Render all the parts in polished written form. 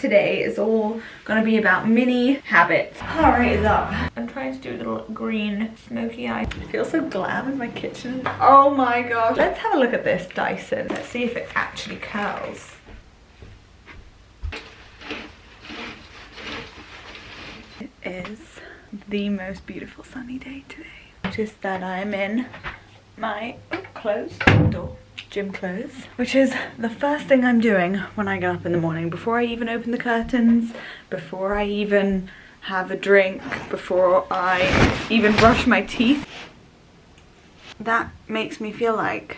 today is all gonna be about mini habits. Heart rate is up. I'm trying to do a little green smoky eye. I feel so glam in my kitchen. Oh my gosh. Let's have a look at this Dyson. Let's see if it actually curls. It is the most beautiful sunny day today. Notice that I'm in my gym clothes, which is the first thing I'm doing when I get up in the morning, before I even open the curtains, before I even have a drink, before I even brush my teeth. That makes me feel like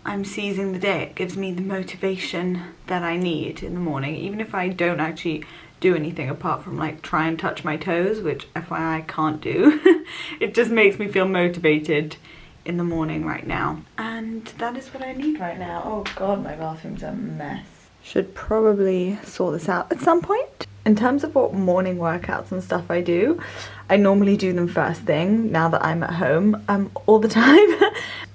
I'm seizing the day. It gives me the motivation that I need in the morning, even if I don't actually do anything apart from like try and touch my toes, which FYI I can't do. It just makes me feel motivated in the morning right now, and that is what I need right now. Oh god, my bathroom's a mess. Should probably sort this out at some point. In terms of what morning workouts and stuff I do, I normally do them first thing now that I'm at home all the time.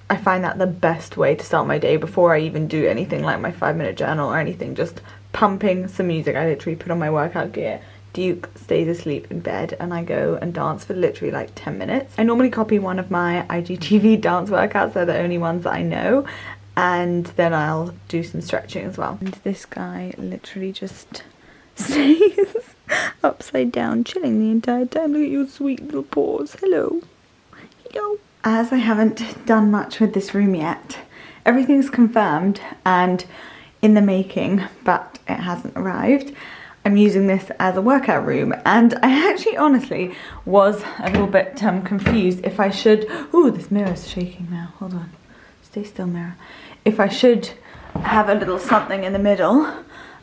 I find that the best way to start my day before I even do anything like my 5-minute journal or anything. Just pumping some music. I literally put on my workout gear, Duke stays asleep in bed, and I go and dance for literally like 10 minutes. I normally copy one of my IGTV dance workouts. They're the only ones that I know, and then I'll do some stretching as well. And this guy literally just stays upside down chilling the entire time. Look at your sweet little paws. Hello. Hello. As I haven't done much with this room yet, everything's confirmed and in the making, but it hasn't arrived. I'm using this as a workout room, and I actually honestly was a little bit confused if I should... Ooh, this mirror's shaking now. Hold on. Stay still, mirror. If I should have a little something in the middle.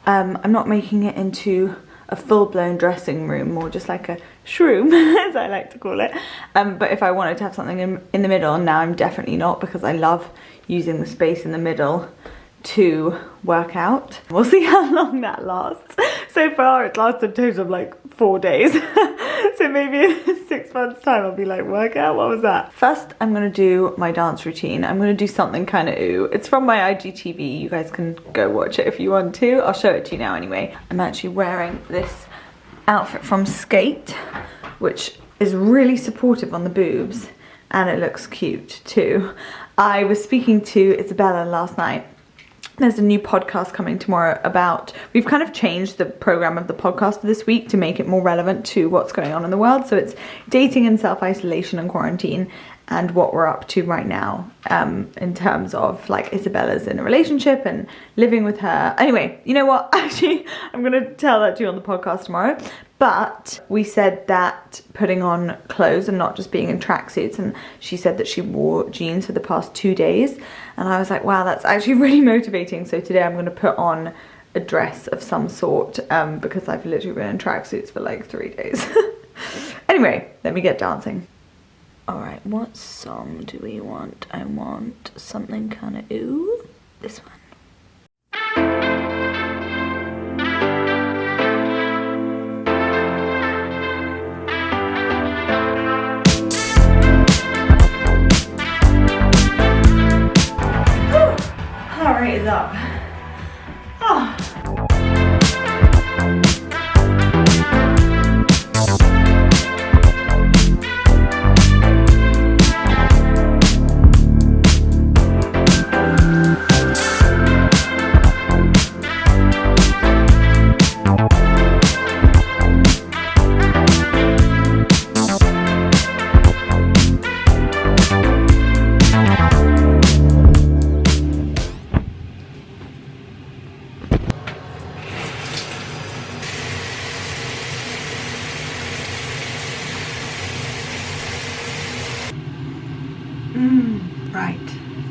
I'm not making it into a full-blown dressing room, more just like a shroom, as I like to call it. But if I wanted to have something in the middle, now I'm definitely not, because I love using the space in the middle to work out. We'll see how long that lasts. So far it's lasted a total of like 4 days. So maybe in 6 months time I'll be like, workout, what was that? First I'm gonna do my dance routine. I'm gonna do something kind of ooh. It's from my IGTV, you guys can go watch it if you want to. I'll show it to you now anyway. I'm actually wearing this outfit from Skate, which is really supportive on the boobs, and it looks cute too. I was speaking to Isabella last night. There's a new podcast coming tomorrow about, we've kind of changed the program of the podcast for this week to make it more relevant to what's going on in the world. So it's dating and self-isolation and quarantine, and what we're up to right now in terms of like Isabella's in a relationship and living with her. Anyway, you know what? Actually, I'm going to tell that to you on the podcast tomorrow. But we said that putting on clothes and not just being in tracksuits, and she said that she wore jeans for the past 2 days, and I was like, wow, that's actually really motivating. So today I'm going to put on a dress of some sort because I've literally been in tracksuits for like 3 days. Anyway, let me get dancing. All right, what song do we want? I want something kind of ooh, this one. Heart rate is up. Oh. Right,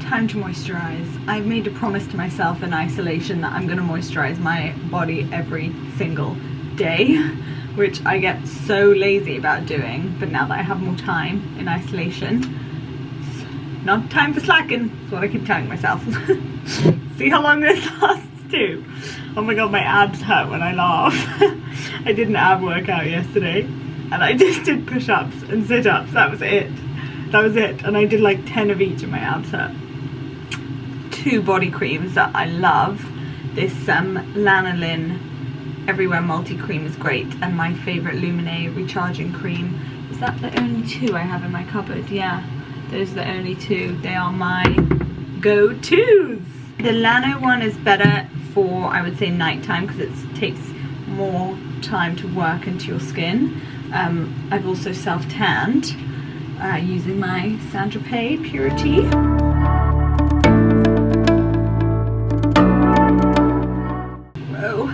time to moisturize. I've made a promise to myself in isolation that I'm going to moisturize my body every single day, which I get so lazy about doing, but now that I have more time in isolation, it's not time for slacking. That's what I keep telling myself. See how long this lasts too. Oh my god, my abs hurt when I laugh. I did an ab workout yesterday, and I just did push-ups and sit-ups. That was it. That was it, and I did like 10 of each and my abs hurt. 2 body creams that I love. This lanolin Everywhere Multi-Cream is great, and my favourite Lumineux Recharging Cream. Is that the only two I have in my cupboard? Yeah, those are the only two. They are my go-tos. The Lano one is better for, I would say, nighttime because it takes more time to work into your skin. I've also self-tanned using my Saint Tropez Purity. Whoa,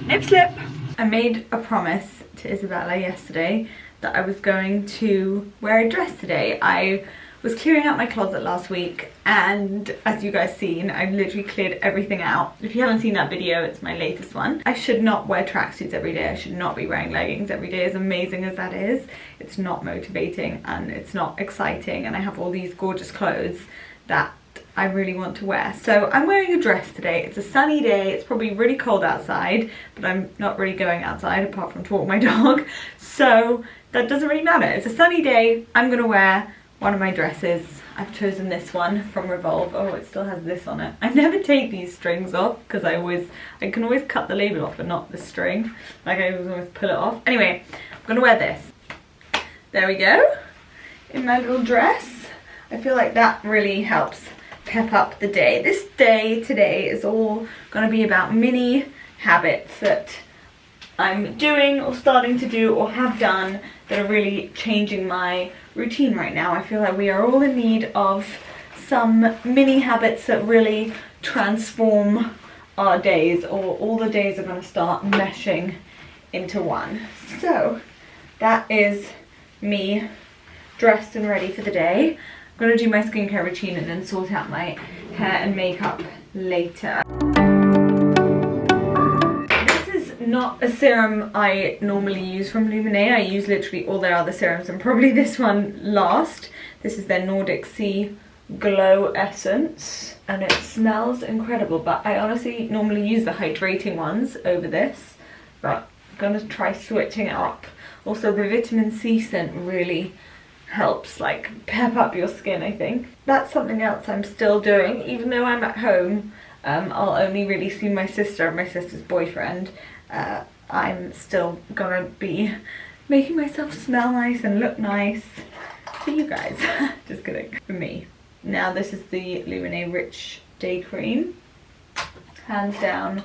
nip slip. I made a promise to Isabella yesterday that I was going to wear a dress today. I was clearing out my closet last week, and as you guys seen, I've literally cleared everything out. If you haven't seen that video, it's my latest one. I should not wear tracksuits every day. I should not be wearing leggings every day, as amazing as that is. It's not motivating and it's not exciting, and I have all these gorgeous clothes that I really want to wear. So I'm wearing a dress today. It's a sunny day. It's probably really cold outside, but I'm not really going outside apart from to walk my dog. So that doesn't really matter. It's a sunny day. I'm gonna wear one of my dresses. I've chosen this one from Revolve. Oh, it still has this on it. I never take these strings off because I can always cut the label off but not the string. Like I always pull it off. Anyway, I'm gonna wear this. There we go. In my little dress. I feel like that really helps pep up the day. This day today is all gonna be about mini habits that I'm doing or starting to do or have done that are really changing my routine right now. I feel like we are all in need of some mini habits that really transform our days, or all the days are going to start meshing into one. So that is me dressed and ready for the day. I'm going to do my skincare routine and then sort out my hair and makeup later. Not a serum I normally use from Lumineux. I use literally all their other serums and probably this one last. This is their Nordic Sea Glow Essence and it smells incredible, but I honestly normally use the hydrating ones over this, but I'm gonna try switching it up. Also the vitamin C scent really helps like pep up your skin, I think. That's something else I'm still doing. Even though I'm at home, I'll only really see my sister and my sister's boyfriend. I'm still gonna be making myself smell nice and look nice for you guys. Just kidding, for me. Now this is the Lumineux Rich Day Cream. Hands down,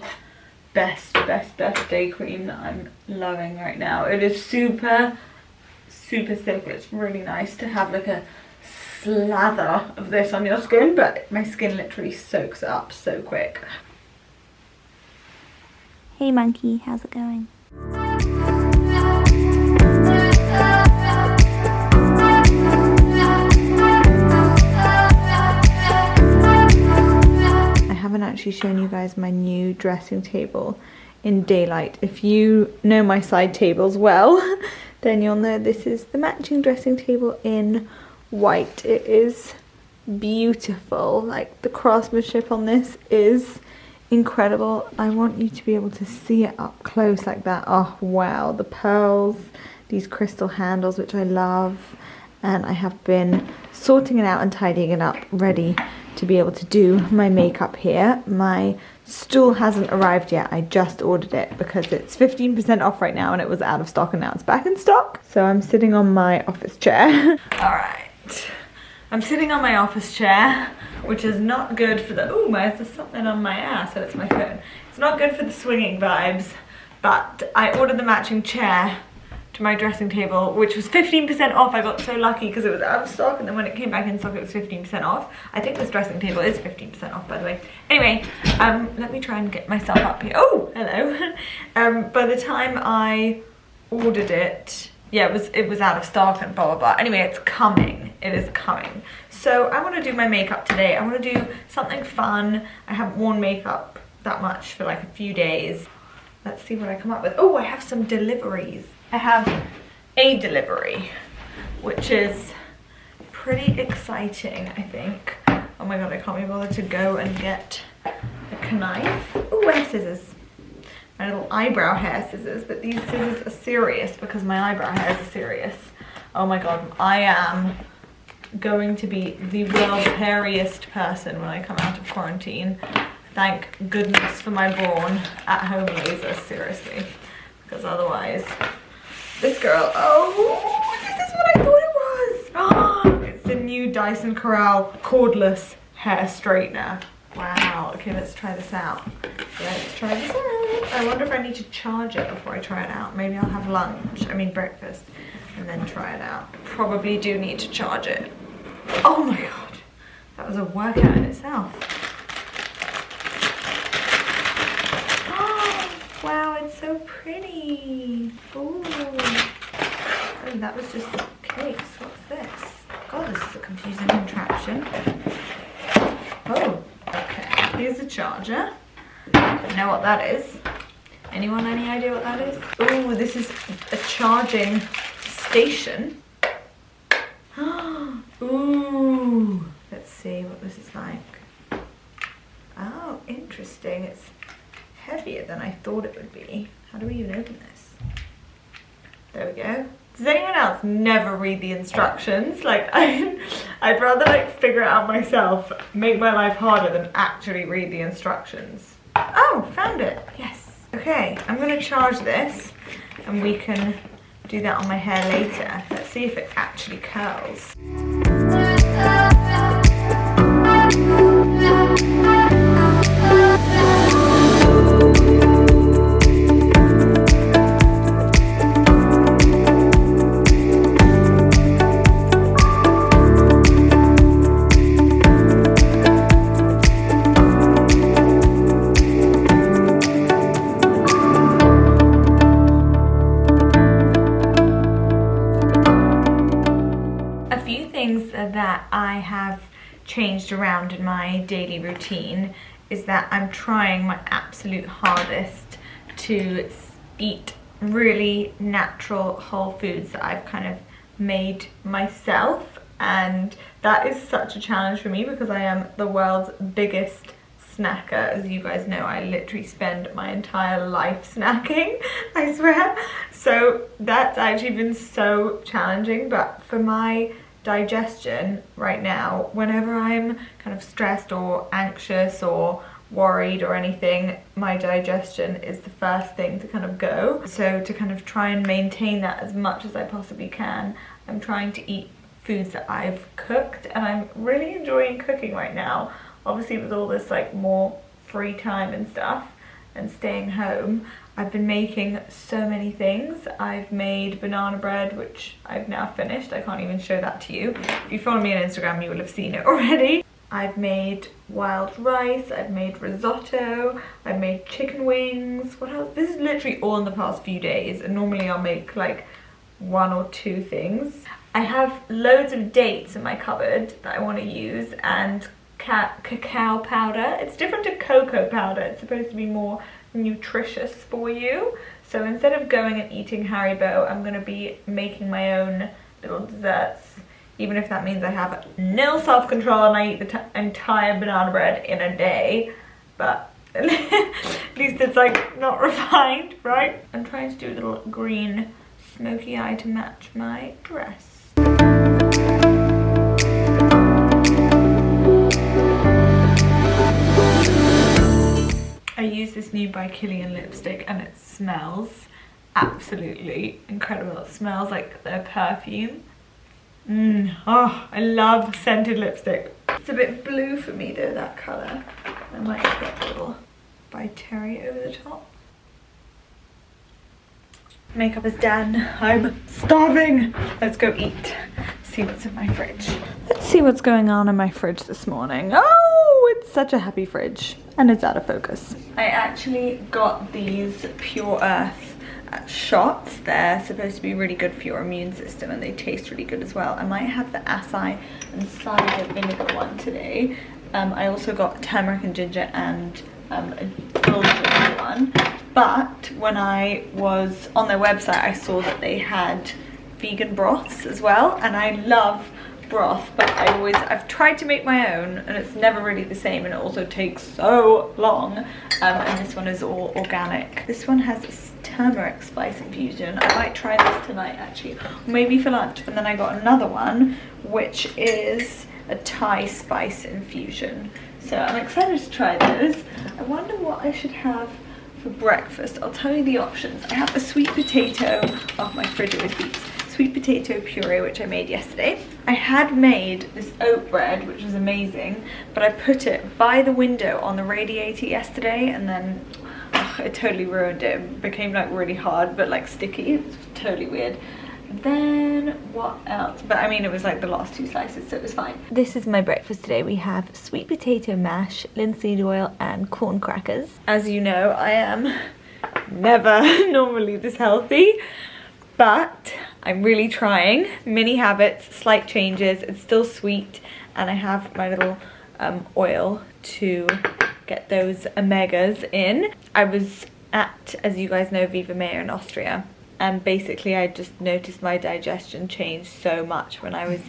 best day cream that I'm loving right now. It is super thick. It's really nice to have like a slather of this on your skin, but my skin literally soaks up so quick. Hey monkey, how's it going? I haven't actually shown you guys my new dressing table in daylight. If you know my side tables well, then you'll know this is the matching dressing table in white. It is beautiful. Like the craftsmanship on this is incredible. I want you to be able to see it up close like that. Oh wow, the pearls, these crystal handles which I love, and I have been sorting it out and tidying it up, ready to be able to do my makeup here. My stool hasn't arrived yet. I just ordered it because it's 15% off right now and it was out of stock and now it's back in stock. So I'm sitting on my office chair. Alright, I'm sitting on my office chair, which is not good for the, ooh, there's something on my ass, so it's my phone. It's not good for the swinging vibes, but I ordered the matching chair to my dressing table, which was 15% off. I got so lucky because it was out of stock, and then when it came back in stock, it was 15% off. I think this dressing table is 15% off, by the way. Anyway, let me try and get myself up here. Oh, hello. By the time I ordered it, yeah, it was out of stock and blah, blah, blah. Anyway, it's coming. It is coming. So I want to do my makeup today. I want to do something fun. I haven't worn makeup that much for like a few days. Let's see what I come up with. Oh, I have some deliveries. I have a delivery, which is pretty exciting, I think. Oh my god, I can't be bothered to go and get a knife. Oh, and scissors. My little eyebrow hair scissors, but these scissors are serious because my eyebrow hairs are serious. Oh my god, I am going to be the world's hairiest person when I come out of quarantine. Thank goodness for my Braun at-home laser, seriously. Because otherwise, this girl, oh, this is what I thought it was. Oh, it's the new Dyson Corral cordless hair straightener. Wow, okay, let's try this out. Let's try this out. I wonder if I need to charge it before I try it out. Maybe I'll have breakfast, and then try it out. Probably do need to charge it. Oh my God, that was a workout in itself. Wow, it's so pretty. Ooh. Oh, that was just the case. What's this? God, this is a confusing contraption. Oh, okay. Here's a charger. I know what that is. Anyone any idea what that is? Oh, this is a charging station. Ooh. Let's see what this is like. Oh, interesting. It's heavier than I thought it would be. How do we even open this? There we go. Does anyone else never read the instructions? Like, I'd rather like figure it out myself, make my life harder than actually read the instructions. Oh, found it. Yes. Okay, I'm gonna charge this and we can do that on my hair later. Let's see if it actually curls. That I have changed around in my daily routine is that I'm trying my absolute hardest to eat really natural whole foods that I've kind of made myself, and that is such a challenge for me because I am the world's biggest snacker. As you guys know, I literally spend my entire life snacking, I swear. So that's actually been so challenging, but for my digestion right now, whenever I'm kind of stressed or anxious or worried or anything, my digestion is the first thing to kind of go. So to kind of try and maintain that as much as I possibly can, I'm trying to eat foods that I've cooked, and I'm really enjoying cooking right now. Obviously with all this like more free time and stuff and staying home, I've been making so many things. I've made banana bread, which I've now finished. I can't even show that to you. If you follow me on Instagram, you will have seen it already. I've made wild rice, I've made risotto, I've made chicken wings. What else? This is literally all in the past few days, and normally I'll make like 1 or 2 things. I have loads of dates in my cupboard that I want to use, and cacao powder. It's different to cocoa powder. It's supposed to be more nutritious for you. So instead of going and eating Haribo, I'm going to be making my own little desserts, even if that means I have nil self-control and I eat the entire banana bread in a day. But at least it's like not refined, right? I'm trying to do a little green smoky eye to match my dress. I use this new by Kilian lipstick and it smells absolutely incredible. It smells like their perfume. Oh, I love scented lipstick. It's a bit blue for me though, that colour. I might get a little by Terry over the top. Makeup is done. I'm starving. Let's go eat. See what's in my fridge. Let's see what's going on in my fridge this morning. Oh, it's such a happy fridge. And it's out of focus. I actually got these Pure Earth shots. They're supposed to be really good for your immune system and they taste really good as well. I might have the acai and cider vinegar one today. I also got turmeric and ginger and a full ginger one. But when I was on their website, I saw that they had vegan broths as well, and I love broth, but I've tried to make my own and it's never really the same, and it also takes so long. And this one is all organic. This one has this turmeric spice infusion. I might try this tonight actually, maybe for lunch. And then I got another one which is a Thai spice infusion. So I'm excited to try those. I wonder what I should have for breakfast. I'll tell you the options. I have a sweet potato, oh my fridge always beeps, sweet potato puree which I made yesterday. I had made this oat bread which was amazing, but I put it by the window on the radiator yesterday and then it totally ruined it. It became like really hard but like sticky. It was totally weird. Then what else? But I mean it was like the last 2 slices, so it was fine. This is my breakfast today. We have sweet potato mash, linseed oil and corn crackers. As you know, I am never normally this healthy, but I'm really trying. Mini habits, slight changes. It's still sweet and I have my little oil to get those omegas in. I was at, as you guys know, Viva Mayer in Austria, and basically I just noticed my digestion changed so much when I was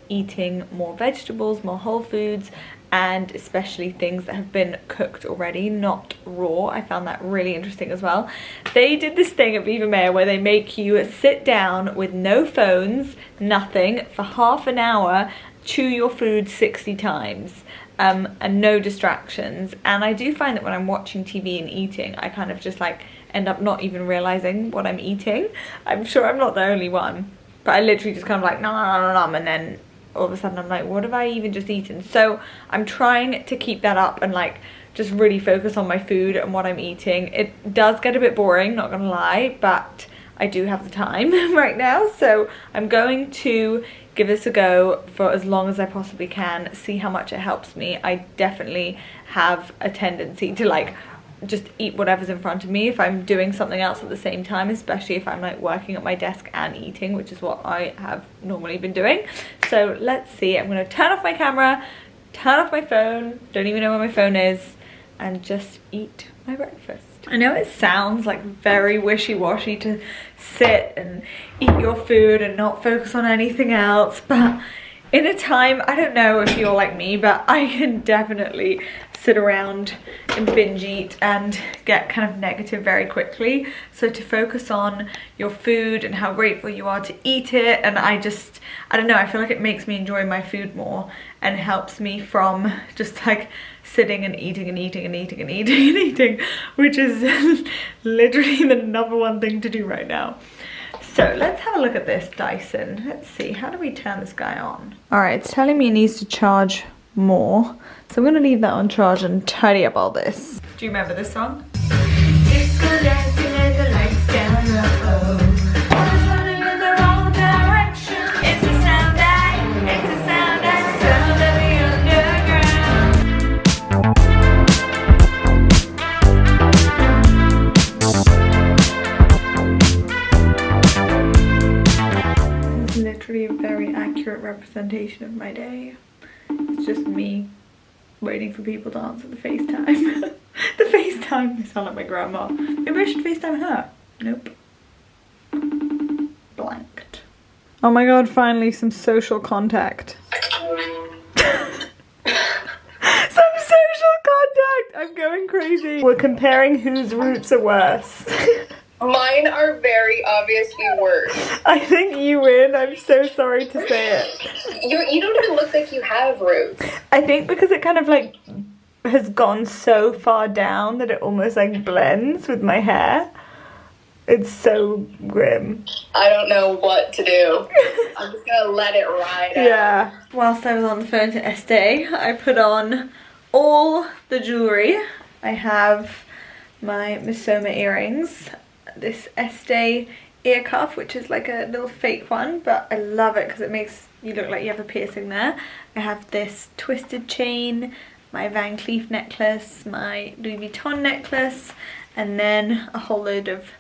eating more vegetables, more whole foods, and especially things that have been cooked already, not raw. I found that really interesting as well. They did this thing at Viva Mayer where they make you sit down with no phones, nothing, for half an hour, chew your food 60 times. And no distractions. And I do find that when I'm watching TV and eating, I kind of just like end up not even realizing what I'm eating. I'm sure I'm not the only one, but I literally just kind of like nom nom nom nom, and then all of a sudden I'm like, what have I even just eaten? So I'm trying to keep that up and like just really focus on my food and what I'm eating. It does get a bit boring, not gonna lie, but I do have the time right now, so I'm going to give this a go for as long as I possibly can, see how much it helps me. I definitely have a tendency to like just eat whatever's in front of me if I'm doing something else at the same time, especially if I'm like working at my desk and eating, which is what I have normally been doing. So let's see. I'm gonna turn off my camera, turn off my phone, don't even know where my phone is, and just eat my breakfast. I know it sounds like very wishy-washy to sit and eat your food and not focus on anything else, but in a time, I don't know if you're like me, but I can definitely sit around and binge eat and get kind of negative very quickly. So to focus on your food and how grateful you are to eat it, and I don't know, I feel like it makes me enjoy my food more and helps me from just like sitting and eating and eating and eating and eating and eating, which is literally the #1 thing to do right now. So let's have a look at this Dyson. Let's see, how do we turn this guy on? All right, it's telling me it needs to charge more. So I'm gonna leave that on charge and tidy up all this. Do you remember this song? Disco dancing and the lights down low. Always running in the wrong direction. It's the sound it's the sound of the underground. This is literally a very accurate representation of my day. It's just me waiting for people to answer the FaceTime. The FaceTime, I sound like my grandma. Maybe I should FaceTime her. Nope. Blanked. Oh my god, finally some social contact. Some social contact! I'm going crazy. We're comparing whose roots are worse. Mine are very obviously worse. I think you win. I'm so sorry to say it. You don't even look like you have roots. I think because it kind of like has gone so far down that it almost like blends with my hair. It's so grim. I don't know what to do. I'm just gonna let it ride out. Yeah. Whilst I was on the phone to Estee, I put on all the jewellery. I have my Misoma earrings, this Estee ear cuff, which is like a little fake one, but I love it because it makes you look like you have a piercing there. I have this twisted chain, my Van Cleef necklace, my Louis Vuitton necklace, and then a whole load of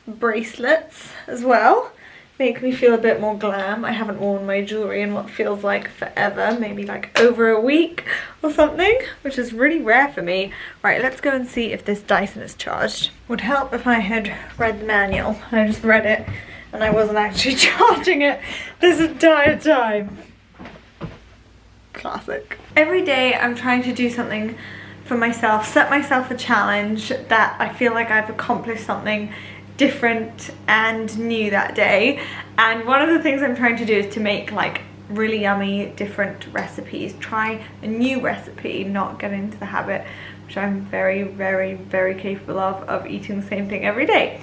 bracelets as well. Make me feel a bit more glam. I haven't worn my jewellery in what feels like forever, maybe like over a week or something, which is really rare for me. Right, let's go and see if this Dyson is charged. Would help if I had read the manual. I just read it and I wasn't actually charging it this entire time. Classic. Every day I'm trying to do something for myself, set myself a challenge that I feel like I've accomplished something different and new that day. And one of the things I'm trying to do is to make like really yummy different recipes, try a new recipe, not get into the habit, which I'm very, very, very capable of eating the same thing every day.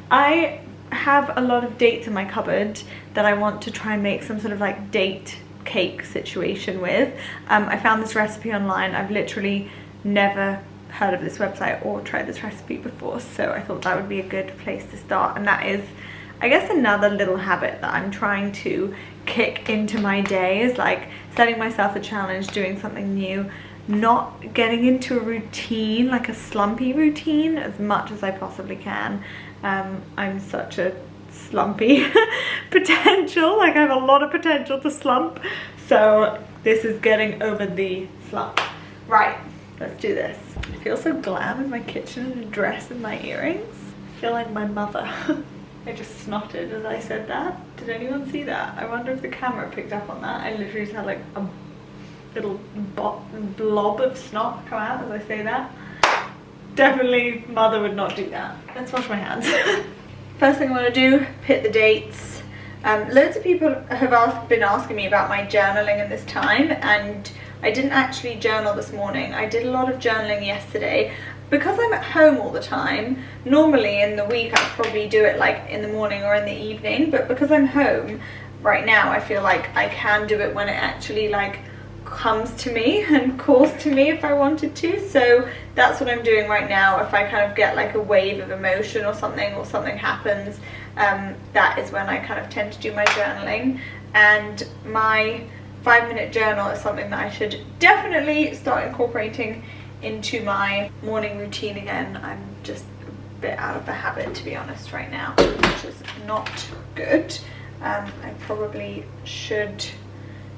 I have a lot of dates in my cupboard that I want to try and make some sort of like date cake situation with. I found this recipe online. I've literally never heard of this website or tried this recipe before, so I thought that would be a good place to start. And that is, I guess, another little habit that I'm trying to kick into my day, is like setting myself a challenge, doing something new, not getting into a routine, like a slumpy routine, as much as I possibly can. I'm such a slumpy potential, like I have a lot of potential to slump, so this is getting over the slump. Right, let's do this. I feel so glam in my kitchen in a dress and my earrings. I feel like my mother. I just snotted as I said that. Did anyone see that? I wonder if the camera picked up on that. I literally just had like a little blob of snot come out as I say that. Definitely mother would not do that. Let's wash my hands. First thing I want to do, pick the dates. Loads of people have been asking me about my journaling in this time, and I didn't actually journal this morning. I did a lot of journaling yesterday. Because I'm at home all the time, normally in the week I'd probably do it like in the morning or in the evening, but because I'm home right now, I feel like I can do it when it actually like comes to me and calls to me if I wanted to. So that's what I'm doing right now. If I kind of get like a wave of emotion or something happens, that is when I kind of tend to do my journaling. And my 5-minute journal is something that I should definitely start incorporating into my morning routine again. I'm just a bit out of the habit, to be honest, right now, which is not good. I probably should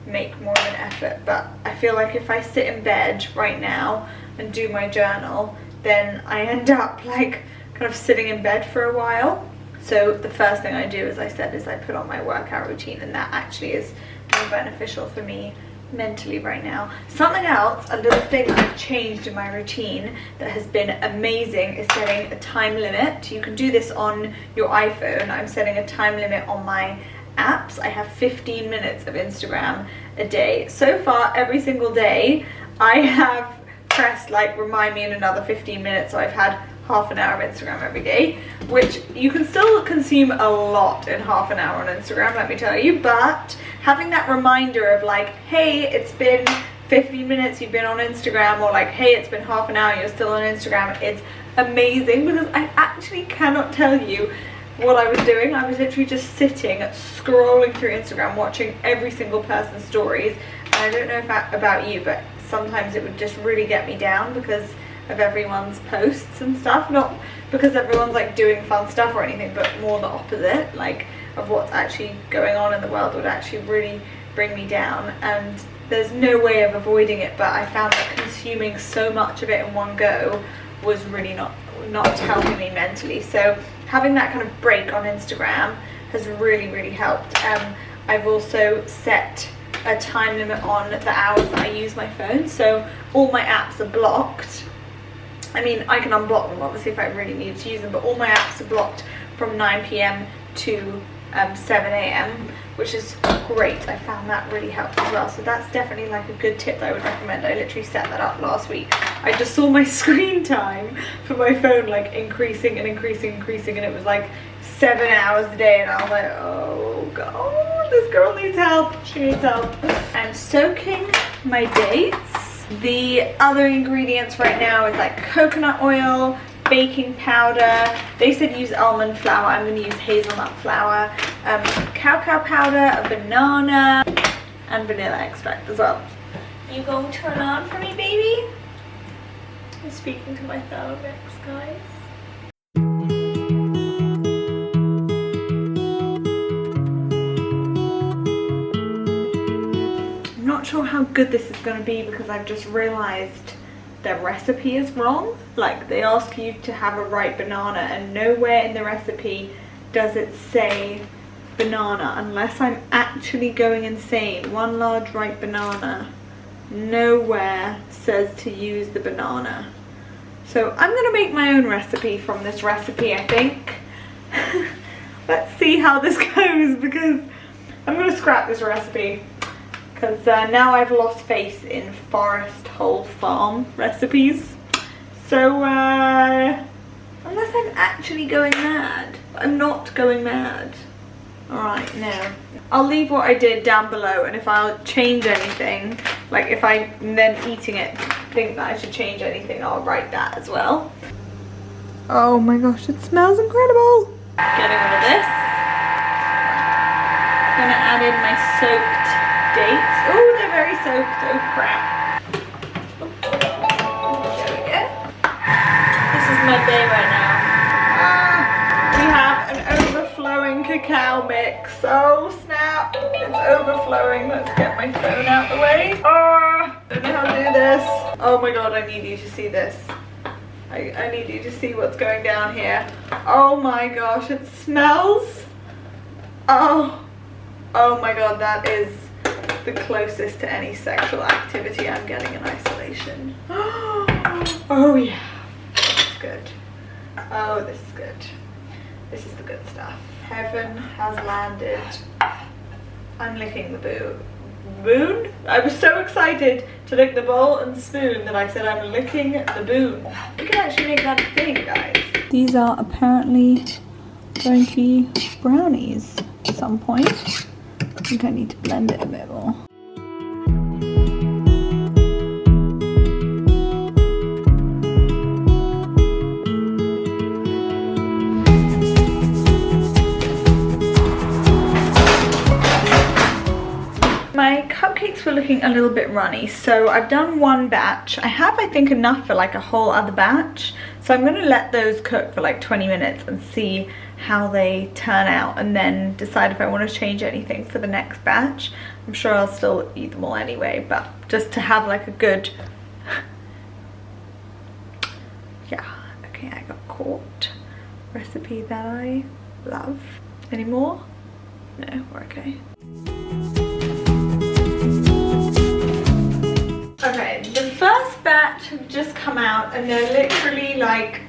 make more of an effort, but I feel like if I sit in bed right now and do my journal, then I end up like kind of sitting in bed for a while. So the first thing I do, as I said, is I put on my workout routine, and that actually is more beneficial for me mentally right now. Something else, a little thing that I've changed in my routine that has been amazing, is setting a time limit. You can do this on your iPhone. I'm setting a time limit on my apps. I have 15 minutes of Instagram a day. So far, every single day, I have pressed like remind me in another 15 minutes, so I've had half an hour of Instagram every day, which you can still consume a lot in half an hour on Instagram, let me tell you, but having that reminder of like, hey, it's been 15 minutes you've been on Instagram, or like, hey, it's been half an hour you're still on Instagram, it's amazing, because I actually cannot tell you what I was doing. I was literally just sitting scrolling through Instagram, watching every single person's stories, and I don't know about you, but sometimes it would just really get me down because of everyone's posts and stuff, not because everyone's like doing fun stuff or anything, but more the opposite, like of what's actually going on in the world would actually really bring me down. And there's no way of avoiding it, but I found that consuming so much of it in one go was really not helping me mentally. So having that kind of break on Instagram has really helped. I've also set a time limit on the hours that I use my phone, so all my apps are blocked. I mean, I can unblock them obviously if I really need to use them, but all my apps are blocked from 9 PM to 7 AM, which is great. I found that really helped as well. So that's definitely like a good tip that I would recommend. I literally set that up last week. I just saw my screen time for my phone like increasing, and it was like 7 hours a day, and I was like, oh god, this girl needs help. She needs help. I'm soaking my dates. The other ingredients right now is like coconut oil, baking powder. They said use almond flour. I'm going to use hazelnut flour, cacao powder, a banana, and vanilla extract as well. You going to turn on for me, baby? I'm speaking to my thermomix, guys. Not sure how good this is going to be because I've just realized their recipe is wrong. Like, they ask you to have a ripe banana, and nowhere in the recipe does it say banana, unless I'm actually going insane. 1 large ripe banana, nowhere says to use the banana. So I'm gonna make my own recipe from this recipe, I think. Let's see how this goes, because I'm gonna scrap this recipe. because now I've lost faith in Forest Whole Farm recipes. So unless I'm actually going mad, I'm not going mad. Alright, no. I'll leave what I did down below, and if I'll change anything, like if I then eating it think that I should change anything, I'll write that as well. Oh my gosh, it smells incredible. Getting rid of this. Gonna add in my soaked dates. Oh, they're very soaked. Oh crap. There we go. This is my day right now. We have an overflowing cacao mix. Oh snap, it's overflowing. Let's get my phone out the way. Don't know how to do this. Oh my god, I need you to see this. I need you to see what's going down here. Oh my gosh, it smells. Oh my god, that is the closest to any sexual activity I'm getting in isolation. Oh yeah, this is good. Oh, this is good. This is the good stuff. Heaven has landed. I'm licking the boon. I was so excited to lick the bowl and spoon that I said I'm licking the boon. We can actually make that a thing, guys. These are apparently going to be brownies at some point. I think I need to blend it a bit more. My cupcakes were looking a little bit runny, so I've done one batch. I have, I think, enough for like a whole other batch. So I'm gonna let those cook for like 20 minutes and see how they turn out, and then decide if I want to change anything for the next batch. I'm sure I'll still eat them all anyway, but just to have like a good... Yeah, okay, I got caught. Recipe that I love. Any more? No, we're okay. Okay, the first batch have just come out, and they're literally like,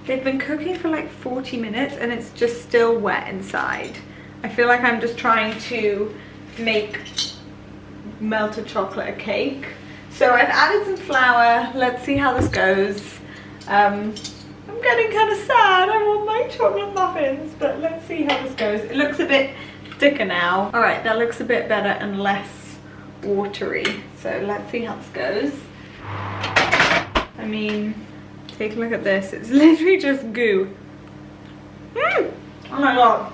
they've been cooking for like 40 minutes and it's just still wet inside. I feel like I'm just trying to make melted chocolate a cake. So I've added some flour. Let's see how this goes. I'm getting kind of sad. I want my chocolate muffins, but let's see how this goes. It looks a bit thicker now. All right, that looks a bit better and less watery. So let's see how this goes. I mean, take a look at this. It's literally just goo. Oh my god.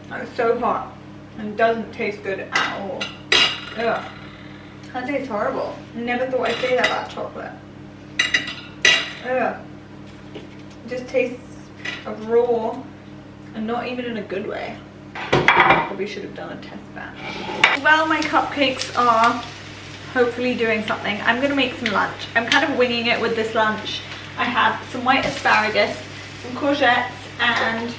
That's so hot. And doesn't taste good at all. Ugh. That tastes horrible. Never thought I'd say that about chocolate. Ugh. It just tastes of raw and not even in a good way. Probably should have done a test batch. Well, my cupcakes are hopefully doing something. I'm gonna make some lunch. I'm kind of winging it with this lunch. I have some white asparagus, some courgettes, and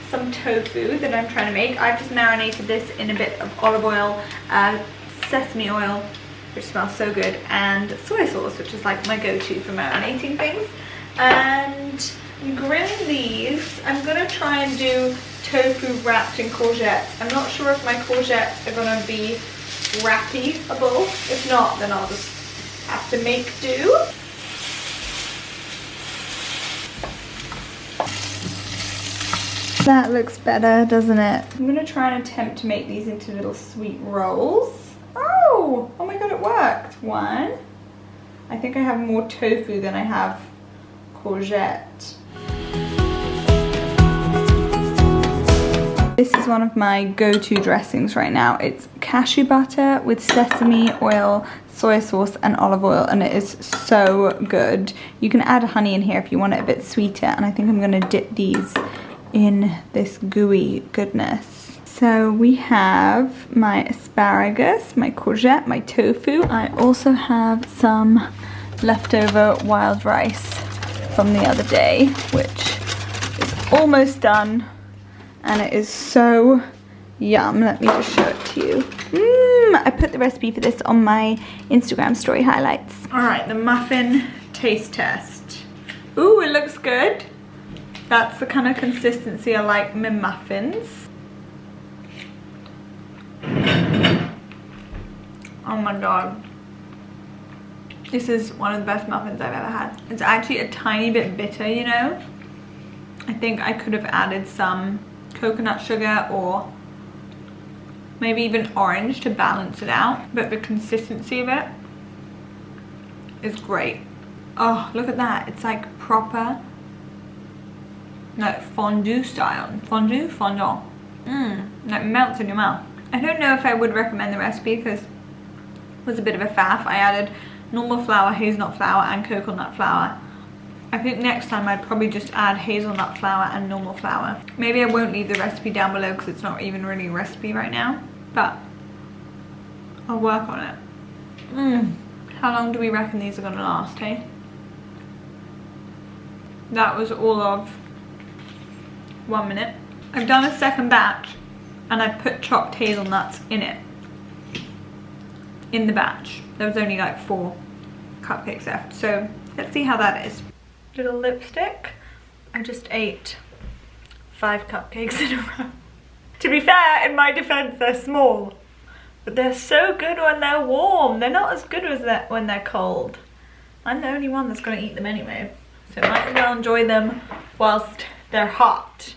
some tofu that I'm trying to make. I've just marinated this in a bit of olive oil, sesame oil, which smells so good, and soy sauce, which is like my go-to for marinating things. And I'm grilling these. I'm gonna try and do tofu wrapped in courgettes. I'm not sure if my courgettes are gonna be wrappy-able. If not, then I'll just have to make do. That looks better, doesn't it? I'm gonna try and attempt to make these into little sweet rolls. Oh my god, it worked. One. I think I have more tofu than I have courgette. This is one of my go-to dressings right now. It's cashew butter with sesame oil, soy sauce, and olive oil, and it is so good. You can add honey in here if you want it a bit sweeter, and I think I'm gonna dip these in this gooey goodness. So we have my asparagus, my courgette, my tofu. I also have some leftover wild rice from the other day, which is almost done. And it is so yum. Let me just show it to you. I put the recipe for this on my Instagram story highlights. All right, the muffin taste test. Ooh, it looks good. That's the kind of consistency I like my muffins. Oh my god. This is one of the best muffins I've ever had. It's actually a tiny bit bitter, you know? I think I could have added some coconut sugar or maybe even orange to balance it out. But the consistency of it is great. Oh, look at that. It's like proper, like fondue style. Fondant. Like melts in your mouth. I don't know if I would recommend the recipe because it was a bit of a faff. I added normal flour, hazelnut flour and coconut flour. I think next time I'd probably just add hazelnut flour and normal flour. Maybe I won't leave the recipe down below because it's not even really a recipe right now, but I'll work on it. How long do we reckon these are gonna last, hey? That was all of 1 minute. I've done a second batch and I put chopped hazelnuts in it. In the batch. There was only like 4 cupcakes left. So let's see how that is. Little lipstick. I just ate 5 cupcakes in a row. To be fair, in my defense, they're small. But they're so good when they're warm. They're not as good as that when they're cold. I'm the only one that's gonna eat them anyway. So I might as well enjoy them whilst they're hot.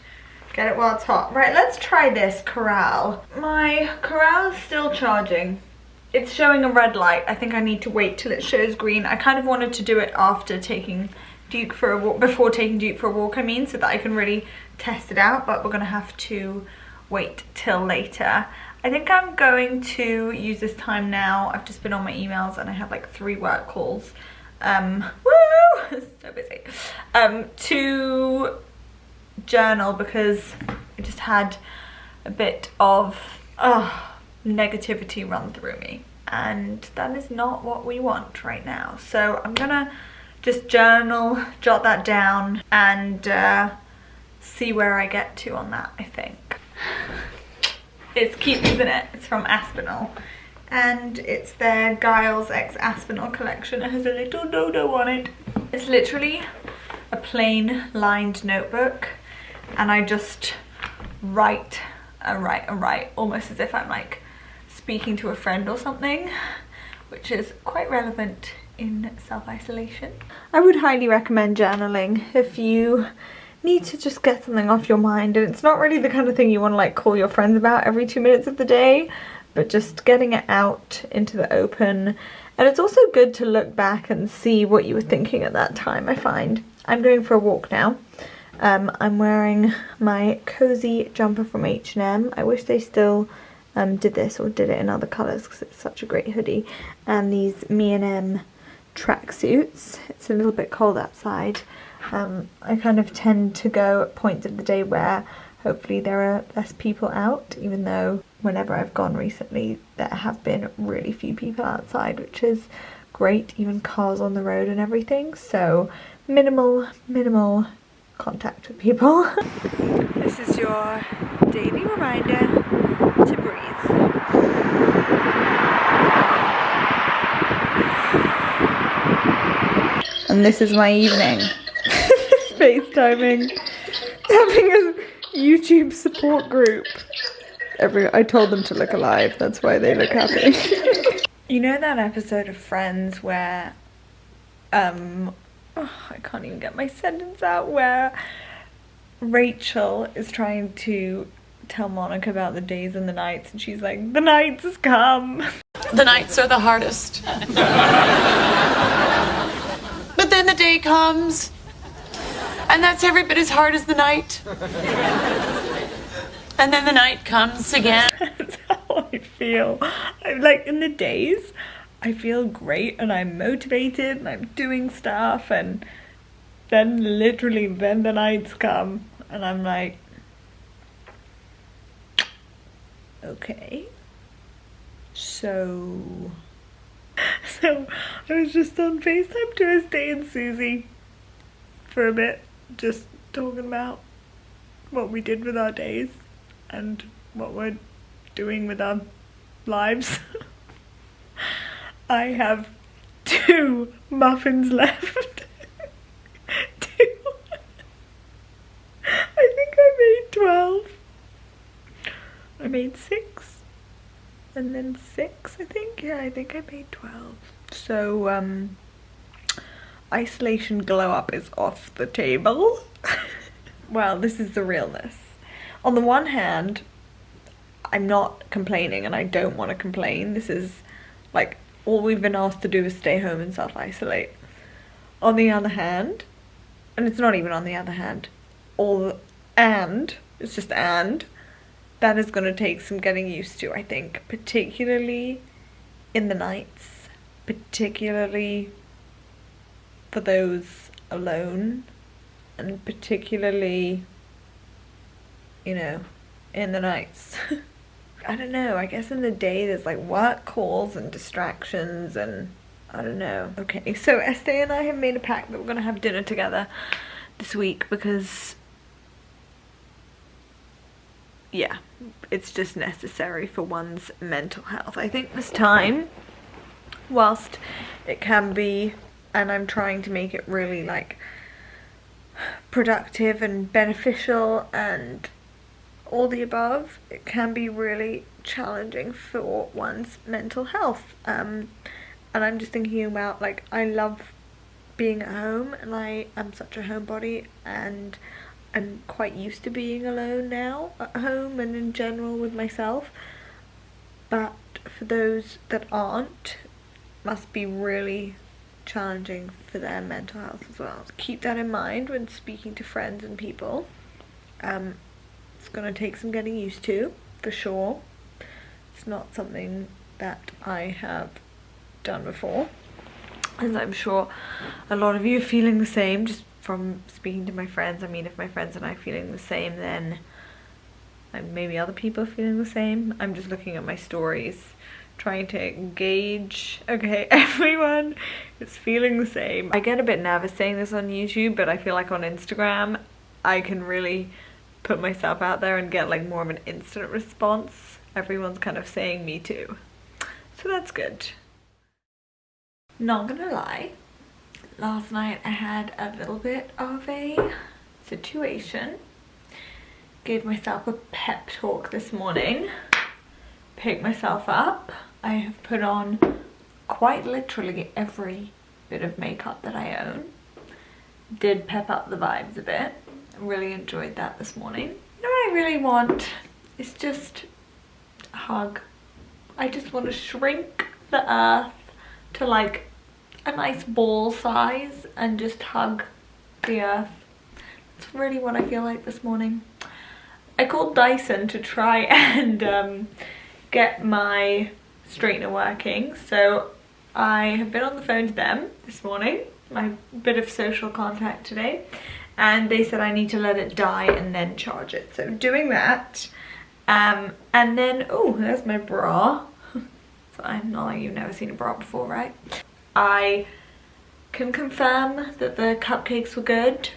Get it while it's hot. Right, let's try this Corral. My Corral is still charging. It's showing a red light. I think I need to wait till it shows green. I kind of wanted to do it after taking Duke for a walk, before taking Duke for a walk, I mean, so that I can really test it out, but we're gonna have to wait till later. I think I'm going to use this time now. I've just been on my emails and I have like 3 work calls. Woo! So busy. To journal because I just had a bit of negativity run through me and that is not what we want right now. So I'm gonna just journal, jot that down and see where I get to on that, I think. It's cute, isn't it? It's from Aspinall and it's their Giles X Aspinall collection. It has a little dodo on it. It's literally a plain lined notebook and I just write and write and write, almost as if I'm like speaking to a friend or something, which is quite relevant in self-isolation. I would highly recommend journaling if you need to just get something off your mind, and it's not really the kind of thing you want to like call your friends about every 2 minutes of the day, but just getting it out into the open. And it's also good to look back and see what you were thinking at that time, I find. I'm going for a walk now. I'm wearing my cozy jumper from H&M. I wish they still did this or did it in other colours because it's such a great hoodie. And these M&M tracksuits. It's a little bit cold outside. I kind of tend to go at points of the day where hopefully there are less people out, even though whenever I've gone recently there have been really few people outside, which is great, even cars on the road and everything. So minimal contact with people. This is your daily reminder to breathe. And this is my evening. FaceTiming, having a YouTube support group. I told them to look alive, that's why they look happy. You know that episode of Friends where I can't even get my sentence out, where Rachel is trying to tell Monica about the days and the nights and she's like, the nights has come. The nights are the hardest. But then the day comes and that's every bit as hard as the night. And then the night comes again. That's how I feel. I'm like, in the days I feel great and I'm motivated and I'm doing stuff, and then literally then the nights come and I'm like, okay, so I was just on FaceTime to Estee and Susie for a bit, just talking about what we did with our days and what we're doing with our lives. I have 2 muffins left. 2. I think I made 12. I made 6. and then 6, I think. Yeah, I think I paid 12. So isolation glow up is off the table. Well, this is the realness. On the one hand, I'm not complaining and I don't want to complain. This is like all we've been asked to do is stay home and self-isolate. On the other hand, and it's not even on the other hand, it's just that is going to take some getting used to, I think, particularly in the nights, particularly for those alone, and particularly, you know, in the nights. I don't know, I guess in the day there's like work calls and distractions and I don't know. Okay, so Estee and I have made a pact that we're gonna have dinner together this week because, yeah, it's just necessary for one's mental health. I think this time, whilst it can be, and I'm trying to make it really like productive and beneficial and all the above, it can be really challenging for one's mental health. And I'm just thinking about, like, I love being at home and I am such a homebody and I'm quite used to being alone now at home and in general with myself. But for those that aren't, must be really challenging for their mental health as well. So keep that in mind when speaking to friends and people. It's gonna take some getting used to, for sure. It's not something that I have done before, and I'm sure a lot of you are feeling the same just from speaking to my friends. I mean, if my friends and I are feeling the same, then maybe other people are feeling the same. I'm just looking at my stories, trying to gauge, okay, everyone is feeling the same. I get a bit nervous saying this on YouTube, but I feel like on Instagram I can really put myself out there and get like more of an instant response. Everyone's kind of saying me too, so that's good. Not gonna lie, last night I had a little bit of a situation. Gave myself a pep talk this morning, picked myself up. I have put on quite literally every bit of makeup that I own. Did pep up the vibes a bit. I really enjoyed that this morning. You know what I really want is just a hug. I just want to shrink the earth to like a nice ball size and just hug the earth. That's really what I feel like this morning. I called Dyson to try and get my straightener working, so I have been on the phone to them this morning, my bit of social contact today, and they said I need to let it die and then charge it. So doing that, and then, oh, there's my bra. So I'm not like you've never seen a bra before, right? I can confirm that the cupcakes were good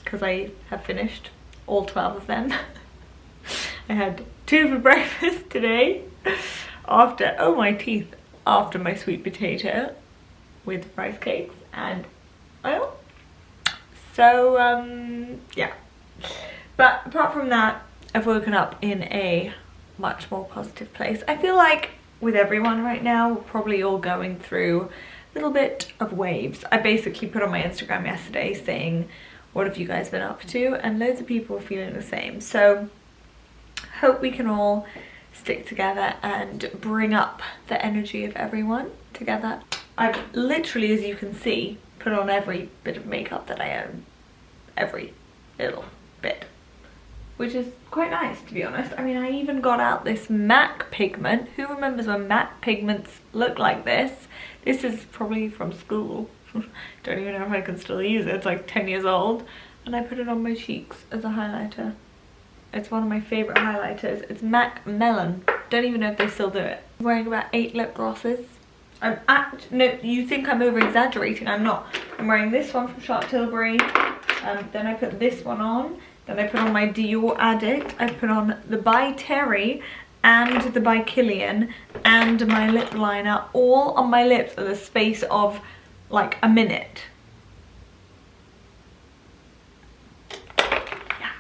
because I have finished all 12 of them. I had 2 for breakfast today after, oh my teeth, after my sweet potato with rice cakes and oil. So yeah, but apart from that, I've woken up in a much more positive place. I feel like with everyone right now, we're probably all going through a little bit of waves. I basically put on my Instagram yesterday saying, what have you guys been up to? And loads of people are feeling the same. So hope we can all stick together and bring up the energy of everyone together. I've literally, as you can see, put on every bit of makeup that I own. Every little bit. Which is quite nice, to be honest. I mean, I even got out this MAC pigment. Who remembers when MAC pigments look like this? This is probably from school. Don't even know if I can still use it. It's like 10 years old. And I put it on my cheeks as a highlighter. It's one of my favourite highlighters. It's MAC Melon. Don't even know if they still do it. I'm wearing about 8 lip glosses. No, you think I'm over exaggerating. I'm not. I'm wearing this one from Charlotte Tilbury. Then I put this one on. Then I put on my Dior Addict. I put on the By Terry and the By Kilian and my lip liner all on my lips in the space of like a minute. Yeah.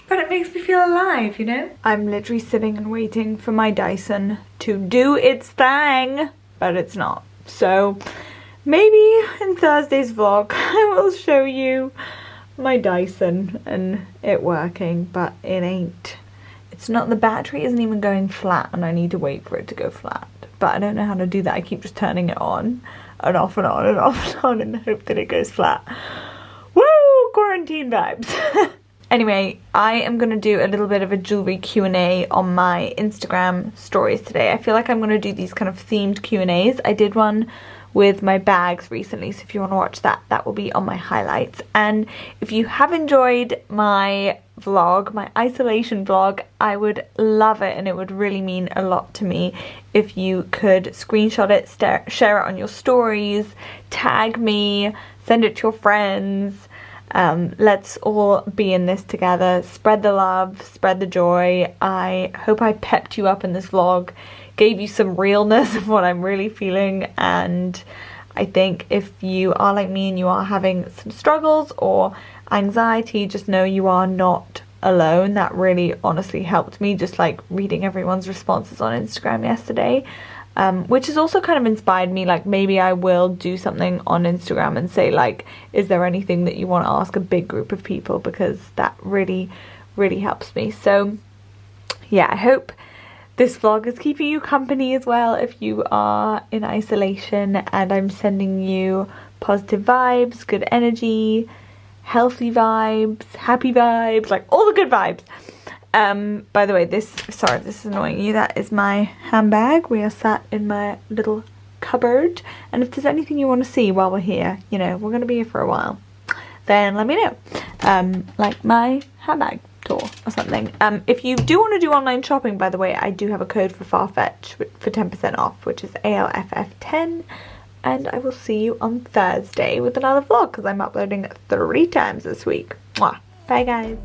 but it makes me feel alive, you know? I'm literally sitting and waiting for my Dyson to do its thing, but it's not. So maybe in Thursday's vlog I will show you my Dyson and it working, but it ain't. It's not, the battery isn't even going flat and I need to wait for it to go flat. But I don't know how to do that. I keep just turning it on and off and on and off and on in the hope that it goes flat. Woo! Quarantine vibes. Anyway, I am going to do a little bit of a jewellery Q&A on my Instagram stories today. I feel like I'm going to do these kind of themed Q&As. I did one with my bags recently, so if you want to watch that, that will be on my highlights. And if you have enjoyed my vlog, my isolation vlog, I would love it, and it would really mean a lot to me if you could screenshot it, share it on your stories, tag me, send it to your friends. Let's all be in this together. Spread the love, spread the joy. I hope I pepped you up in this vlog, gave you some realness of what I'm really feeling, and I think if you are like me and you are having some struggles or anxiety, just know you are not alone. That really honestly helped me, just like reading everyone's responses on Instagram yesterday, which has also kind of inspired me. Like, maybe I will do something on Instagram and say, like, is there anything that you want to ask a big group of people, because that really helps me. So yeah, I hope this vlog is keeping you company as well if you are in isolation, and I'm sending you positive vibes, good energy, healthy vibes, happy vibes, like all the good vibes. By the way, sorry if this is annoying you, that is my handbag. We are sat in my little cupboard, and if there's anything you want to see while we're here, you know, we're going to be here for a while, then let me know. Like my handbag tour or something. If you do want to do online shopping, by the way, I do have a code for Farfetch for 10% off, which is ALFF10, and I will see you on Thursday with another vlog, because I'm uploading 3 times this week. Mwah. Bye guys.